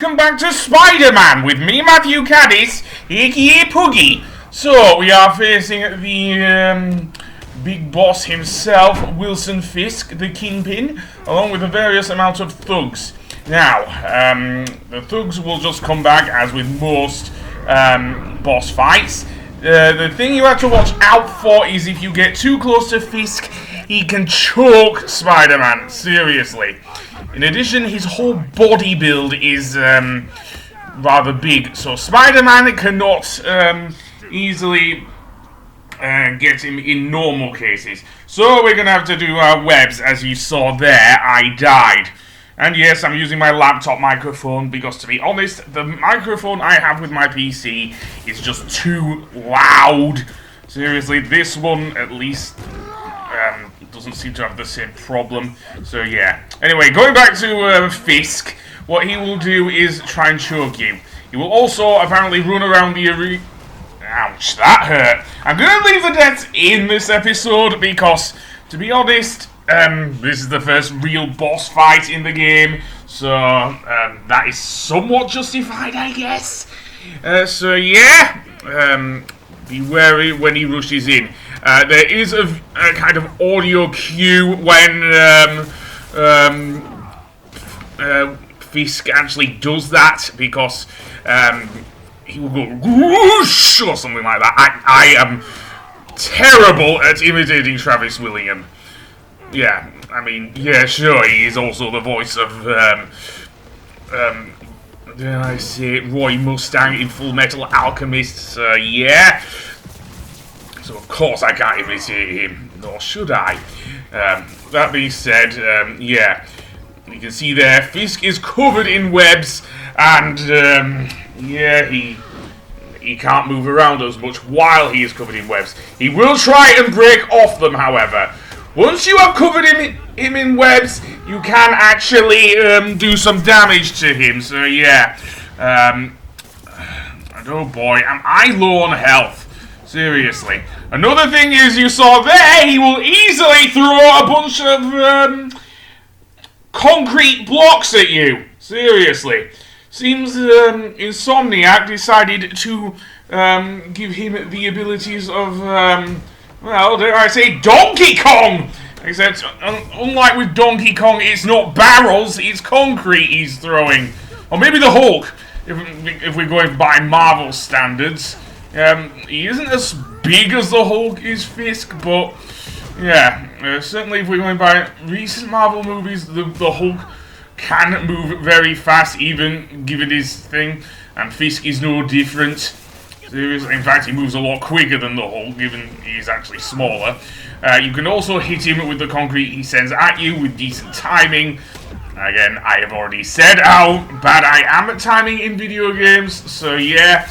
Welcome back to Spider-Man with me, Matthew Caddis, aka Puggy. So, we are facing the big boss himself, Wilson Fisk, the Kingpin, along with a various amount of thugs. Now, the thugs will just come back, as with most boss fights. The thing you have to watch out for is if you get too close to Fisk, he can choke Spider-Man, seriously. In addition, his whole body build is rather big, so Spider-Man cannot easily get him in normal cases. So we're going to have to do our webs. As you saw there, I died. And yes, I'm using my laptop microphone because, to be honest, the microphone I have with my PC is just too loud. Seriously, this one at least doesn't seem to have the same problem. So yeah. Anyway, going back to Fisk, what he will do is try and choke you. He will also apparently run around the arena. Ouch, that hurt. I'm going to leave the deaths in this episode because, to be honest, this is the first real boss fight in the game, so that is somewhat justified, I guess. So yeah, be wary when he rushes in. There is a kind of audio cue when Fisk actually does that, because he will go whoosh or something like that. I am terrible at imitating Travis William. Yeah, I mean, yeah, sure, he is also the voice of, dare I say it, Roy Mustang in Full Metal Alchemist, yeah. So of course I can't imitate him, nor should I. That being said, yeah, you can see there, Fisk is covered in webs, and, yeah, he can't move around as much while he is covered in webs. He will try and break off them, however. Once you have covered him in webs, you can actually do some damage to him. So yeah, oh boy, am I low on health? Seriously. Another thing is, you saw there, he will easily throw a bunch of concrete blocks at you. Seriously. Seems Insomniac decided to give him the abilities of well, dare I say, Donkey Kong! Except, unlike with Donkey Kong, it's not barrels, it's concrete he's throwing. Or maybe the Hulk, if we're going by Marvel standards. He isn't as big as the Hulk is, Fisk, but yeah, certainly if we're going by recent Marvel movies, the Hulk can move very fast, even given his thing, and Fisk is no different. In fact, he moves a lot quicker than the Hulk, given he's actually smaller. You can also hit him with the concrete he sends at you with decent timing. Again, I have already said how bad I am at timing in video games, so yeah.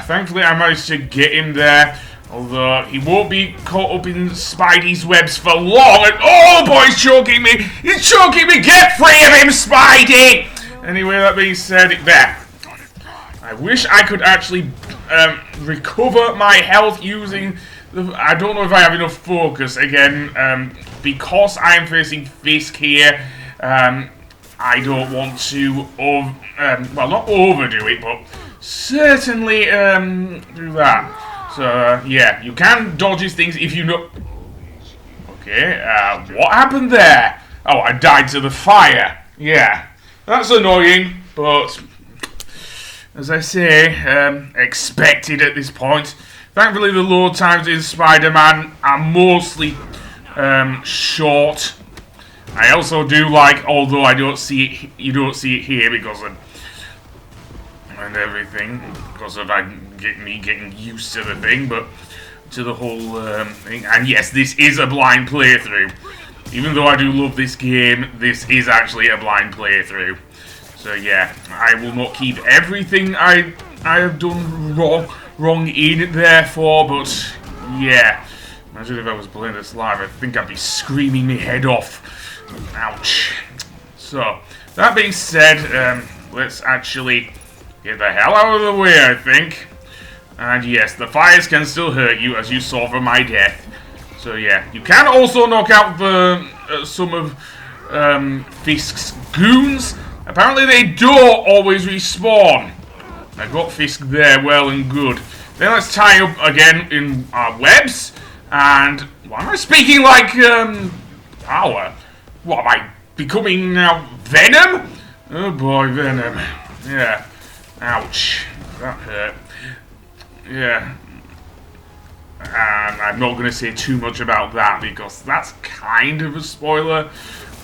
Thankfully, I managed to get him there, although he won't be caught up in Spidey's webs for long. And oh boy, he's choking me! He's choking me! Get free of him, Spidey! Anyway, that being said, there. I wish I could actually recover my health using the... I don't know if I have enough focus again, because I am facing Fisk here. I don't want to, well, not overdo it, but certainly do that. So, yeah, you can dodge his things if you know... Okay, what happened there? Oh, I died to the fire. Yeah, that's annoying, but... as I say, expected at this point. Thankfully, the load times in Spider-Man are mostly short. I also do like, although I don't see it, you don't see it here because of and everything, because of me getting used to the thing, but to the whole thing. And yes, this is a blind playthrough. Even though I do love this game, this is actually a blind playthrough. So yeah, I will not keep everything I have done wrong in therefore, but yeah. Imagine if I was playing this live, I think I'd be screaming my head off. Ouch. So, that being said, let's actually get the hell out of the way, I think. And yes, the fires can still hurt you, as you saw from my death. So yeah, you can also knock out the some of Fisk's goons. Apparently they don't always respawn. I got Fisk there, well and good. Then let's tie up again in our webs. And why am I speaking like power? What am I becoming now? Venom? Oh boy, Venom. Yeah. Ouch. That hurt. Yeah. And I'm not going to say too much about that because that's kind of a spoiler.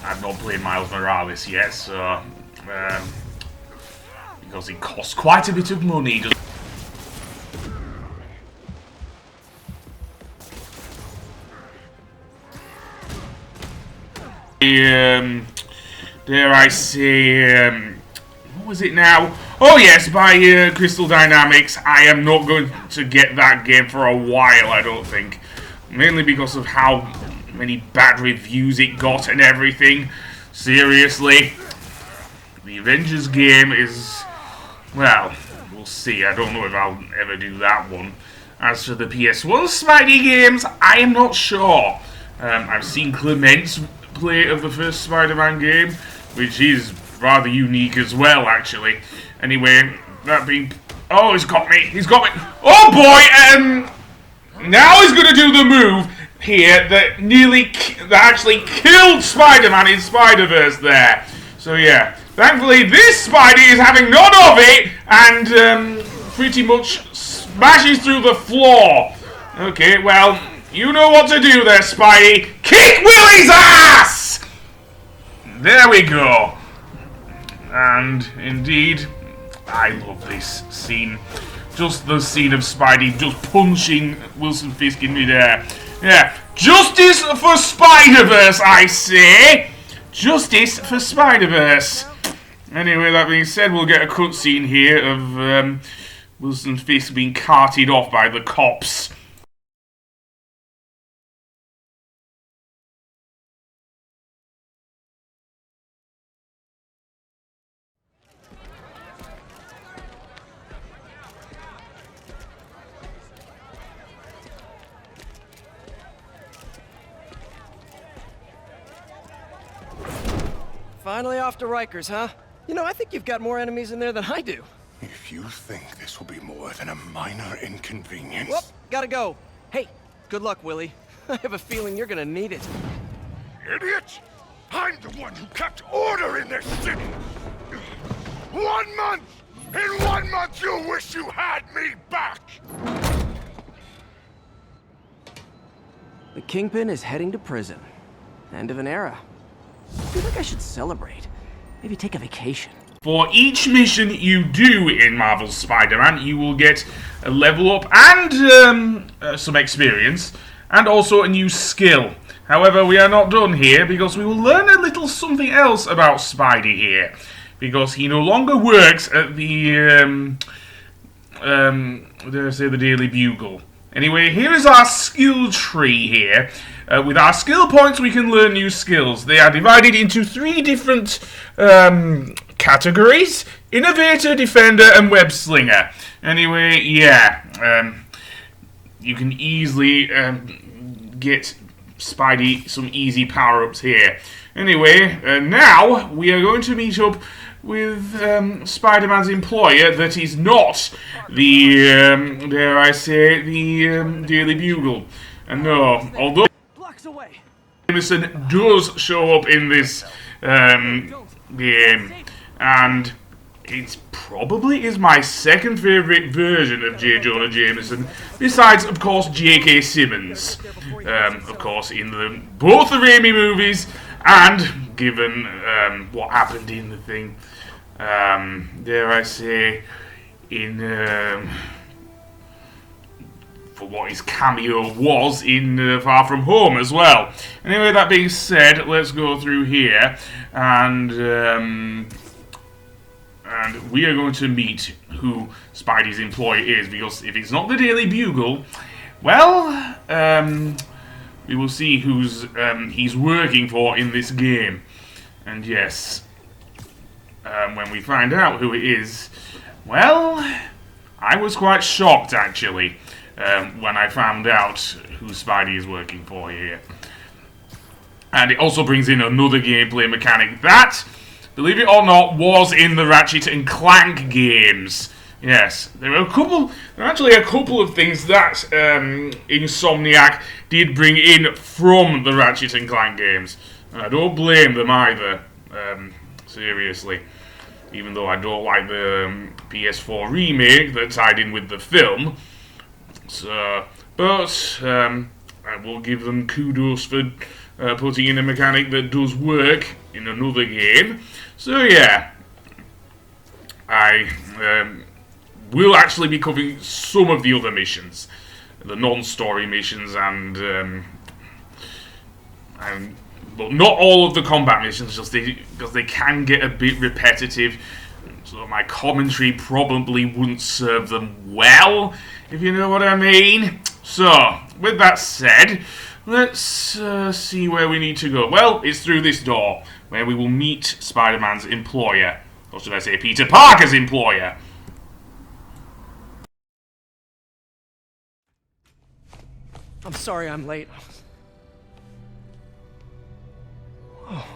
I've not played Miles Morales yet, so because it costs quite a bit of money. Dare I say, what was it now? Oh yes, by Crystal Dynamics. I am not going to get that game for a while, I don't think. Mainly because of how many bad reviews it got and everything. Seriously. The Avengers game is... well, we'll see. I don't know if I'll ever do that one. As for the PS1 Spidey games, I am not sure. I've seen Clement's play of the first Spider-Man game, which is rather unique as well, actually. Anyway, that being... oh, he's got me! He's got me! Oh boy! Now he's gonna do the move here that actually killed Spider-Man in Spider-Verse there. So yeah, thankfully this Spidey is having none of it and pretty much smashes through the floor. Okay, well, you know what to do there, Spidey. Kick Willie's ass! There we go. And indeed, I love this scene. Just the scene of Spidey just punching Wilson Fisk in midair. Yeah, justice for Spider-Verse, I say. Justice for Spider-Verse. Anyway, that being said, we'll get a cutscene here of Wilson Fisk being carted off by the cops. Finally off to Rikers, huh? You know, I think you've got more enemies in there than I do. If you think this will be more than a minor inconvenience... Whoop, gotta go. Hey, good luck, Willie. I have a feeling you're gonna need it. Idiot! I'm the one who kept order in this city! 1 month! In 1 month you'll wish you had me back! The Kingpin is heading to prison. End of an era. I feel like I should celebrate. Maybe take a vacation. For each mission you do in Marvel's Spider-Man, you will get a level up and some experience, and also a new skill. However, we are not done here, because we will learn a little something else about Spidey here. Because he no longer works at the, dare I say, the Daily Bugle. Anyway, here is our skill tree here. With our skill points, we can learn new skills. They are divided into 3 different categories: Innovator, Defender, and Web Slinger. Anyway, yeah, you can easily get Spidey some easy power-ups here. Anyway, now we are going to meet up with Spider-Man's employer that is not the, dare I say, the Daily Bugle. And no, although Jameson does show up in this game, and it probably is my second favourite version of J. Jonah Jameson, besides, of course, J.K. Simmons. Of course, in both the Raimi movies, and given what happened in the thing, dare I say, in for what his cameo was in Far From Home as well. Anyway, that being said, let's go through here, and we are going to meet who Spidey's employer is, because if it's not the Daily Bugle, well, we will see who's he's working for in this game. And yes, when we find out who it is, well, I was quite shocked, actually, when I found out who Spidey is working for here. And it also brings in another gameplay mechanic that believe it or not, was in the Ratchet and Clank games. Yes, there are actually a couple of things that Insomniac did bring in from the Ratchet and Clank games. And I don't blame them either, seriously. Even though I don't like the PS4 remake that tied in with the film. So, but I will give them kudos for putting in a mechanic that does work in another game. So yeah, I will actually be covering some of the other missions, the non-story missions, and but not all of the combat missions, just because they can get a bit repetitive. So my commentary probably wouldn't serve them well, if you know what I mean. So, with that said, let's see where we need to go. Well, it's through this door, where we will meet Spider-Man's employer. Or should I say Peter Parker's employer. I'm sorry I'm late. Oh.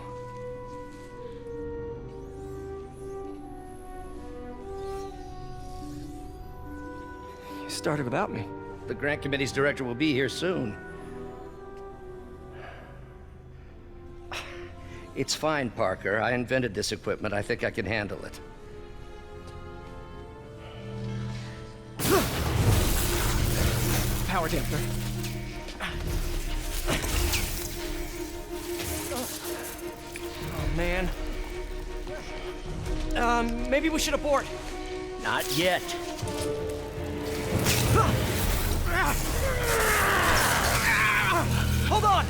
You started without me. The grant committee's director will be here soon. It's fine, Parker. I invented this equipment. I think I can handle it. Power damper. Oh, man. Maybe we should abort. Not yet. Hold on!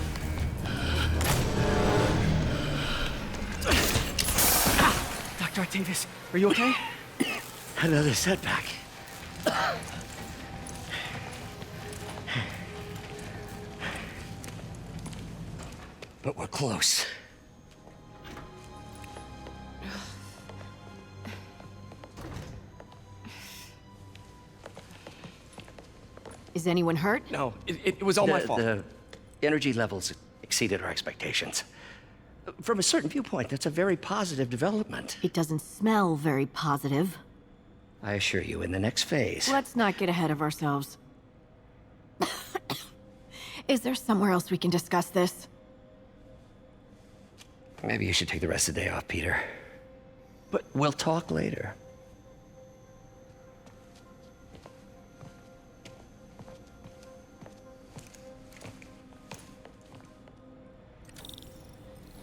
Dr. Octavius, are you okay? Another setback. But we're close. Is anyone hurt? No, it was all my fault. The energy levels exceeded our expectations. From a certain viewpoint, that's a very positive development. It doesn't smell very positive. I assure you, in the next phase... Let's not get ahead of ourselves. Is there somewhere else we can discuss this? Maybe you should take the rest of the day off, Peter. But we'll talk later.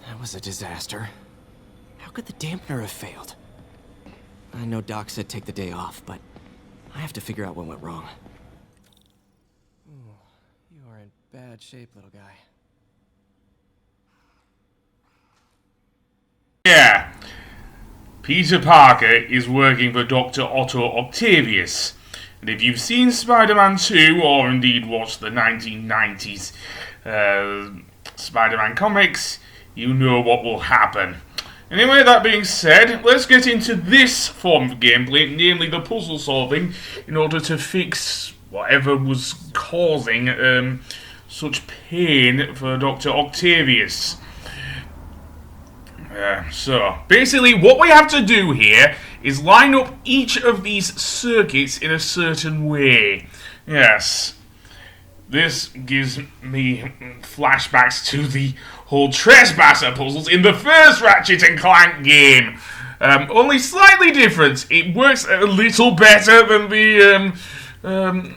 That was a disaster. How could the dampener have failed? I know Doc said take the day off, but I have to figure out what went wrong. Ooh, you are in bad shape, little guy. Yeah, Peter Parker is working for Dr. Otto Octavius. And if you've seen Spider-Man 2, or indeed watched the 1990s Spider-Man comics, you know what will happen. Anyway, that being said, let's get into this form of gameplay, namely the puzzle solving, in order to fix whatever was causing such pain for Dr. Octavius. So, basically what we have to do here is line up each of these circuits in a certain way. Yes. This gives me flashbacks to the whole trespasser puzzles in the first Ratchet and Clank game. Only slightly different. It works a little better than the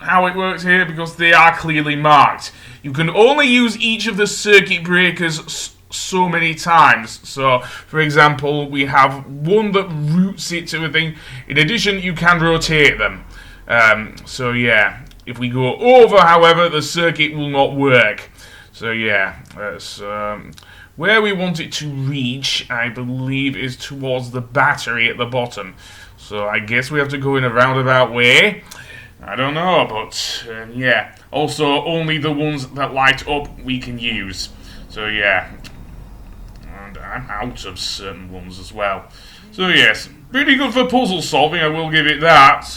how it works here because they are clearly marked. You can only use each of the circuit breakers so many times. So, for example, we have one that routes it to a thing. In addition, you can rotate them. So yeah. If we go over, however, the circuit will not work. So yeah, that's where we want it to reach, I believe, is towards the battery at the bottom. So I guess we have to go in a roundabout way. I don't know, but yeah. Also, only the ones that light up we can use. So yeah. And I'm out of certain ones as well. So yes, pretty good for puzzle solving, I will give it that.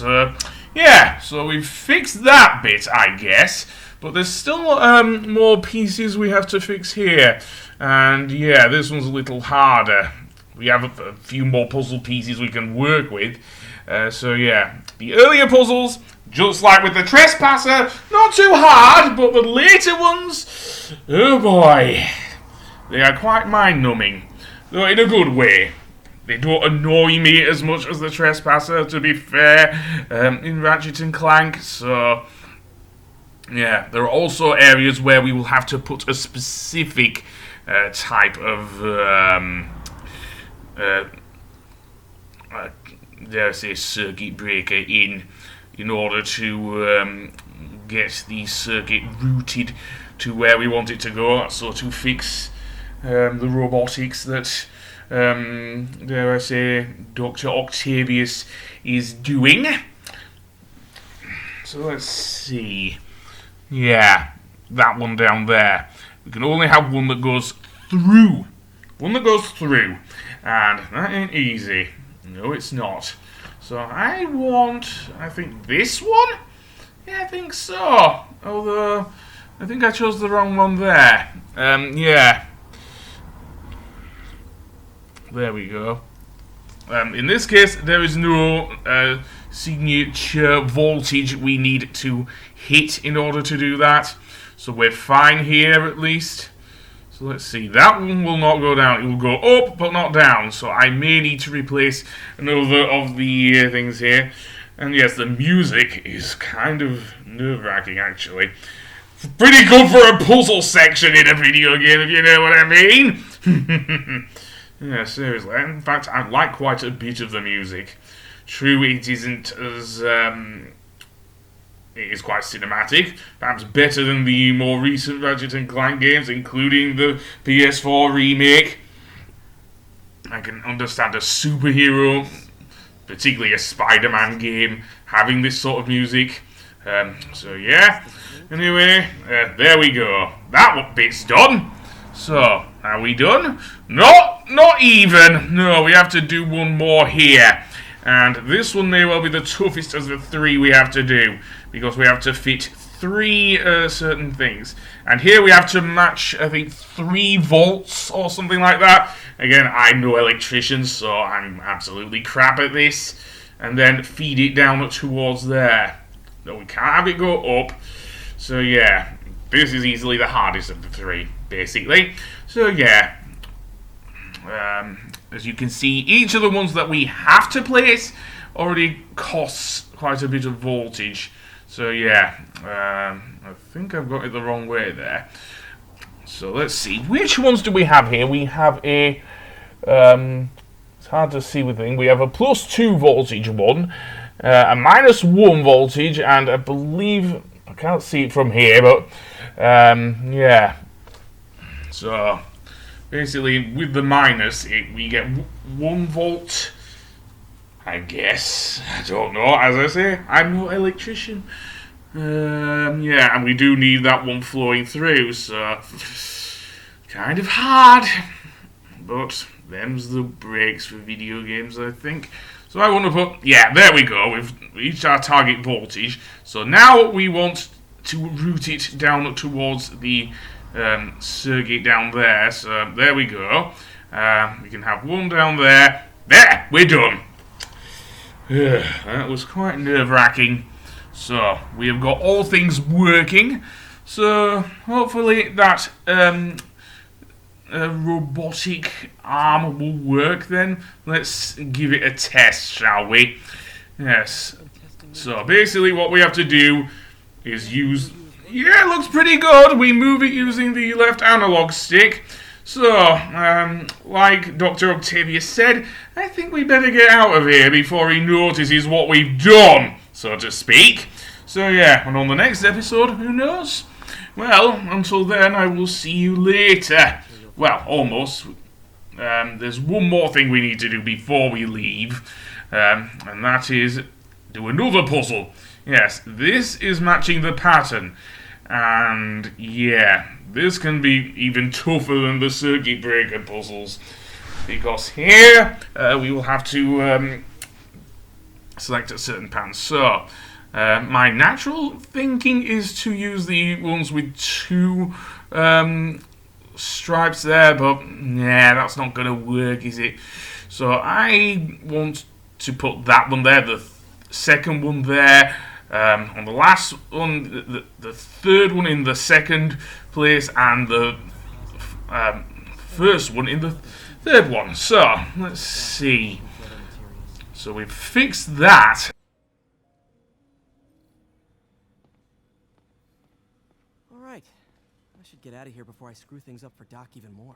Yeah, so we've fixed that bit, I guess. But there's still more pieces we have to fix here. And yeah, this one's a little harder. we have a few more puzzle pieces we can work with. So yeah, the earlier puzzles, just like with the Trespasser, not too hard, but the later ones, oh boy, they are quite mind-numbing, though in a good way. They don't annoy me as much as the Trespasser, to be fair, in Ratchet and Clank, so yeah, there are also areas where we will have to put a specific type of, dare I say, circuit breaker in order to get the circuit routed to where we want it to go, so to fix the robotics that, dare I say, Dr. Octavius is doing. So let's see. Yeah, that one down there. We can only have one that goes through. One that goes through. And that ain't easy. No, it's not. So I think this one? Yeah, I think so. Although, I think I chose the wrong one there. Yeah. There we go. In this case, there is no signature voltage we need to hit in order to do that. So we're fine here, at least. So let's see. That one will not go down. It will go up, but not down. So I may need to replace another of the things here. And yes, the music is kind of nerve-wracking, actually. Pretty good for a puzzle section in a video game, if you know what I mean. Yeah, seriously. In fact, I like quite a bit of the music. True, it isn't as... it is quite cinematic. Perhaps better than the more recent Ratchet and Clank games, including the PS4 remake. I can understand a superhero, particularly a Spider-Man game, having this sort of music. So yeah. Anyway, there we go. That bit's done. So, are we done? Not even. No, we have to do one more here. And this one may well be the toughest of the three we have to do, because we have to fit 3 certain things. And here we have to match, I think, 3 volts or something like that. Again, I'm no electrician, so I'm absolutely crap at this. And then feed it down towards there. No, we can't have it go up. So yeah, this is easily the hardest of the 3, basically. So yeah. As you can see, each of the ones that we have to place already costs quite a bit of voltage. So yeah, I think I've got it the wrong way there. So let's see, which ones do we have here? We have a, it's hard to see with thing. We have a +2 voltage one, a -1 voltage, and I believe, I can't see it from here, but yeah. So basically, with the minus, we get 1 volt, I guess. I don't know. As I say, I'm no electrician. Yeah, and we do need that one flowing through, so kind of hard. But them's the breaks for video games, I think. So I want to put, yeah, there we go. We've reached our target voltage. So now we want to route it down towards the circuit down there. So there we go. We can have one down there. There, we're done. That was quite nerve-wracking. So we have got all things working. So hopefully that robotic arm will work then. Let's give it a test, shall we? Yes. So basically what we have to do is use... Yeah, it looks pretty good. We move it using the left analog stick. So, like Dr. Octavius said, I think we better get out of here before he notices what we've done, so to speak. So yeah, and on the next episode, who knows? Well, until then, I will see you later. Well, almost. There's one more thing we need to do before we leave, and that is do another puzzle. Yes, this is matching the pattern. And yeah, this can be even tougher than the circuit breaker puzzles, because here we will have to select a certain pattern. So my natural thinking is to use the ones with 2 stripes there, but yeah, that's not gonna work, is it? So I want to put that one there, the second one there, on the last one, the third one in the second place, and the first one in the third one. So let's see. So we've fixed that. All right. I should get out of here before I screw things up for Doc even more.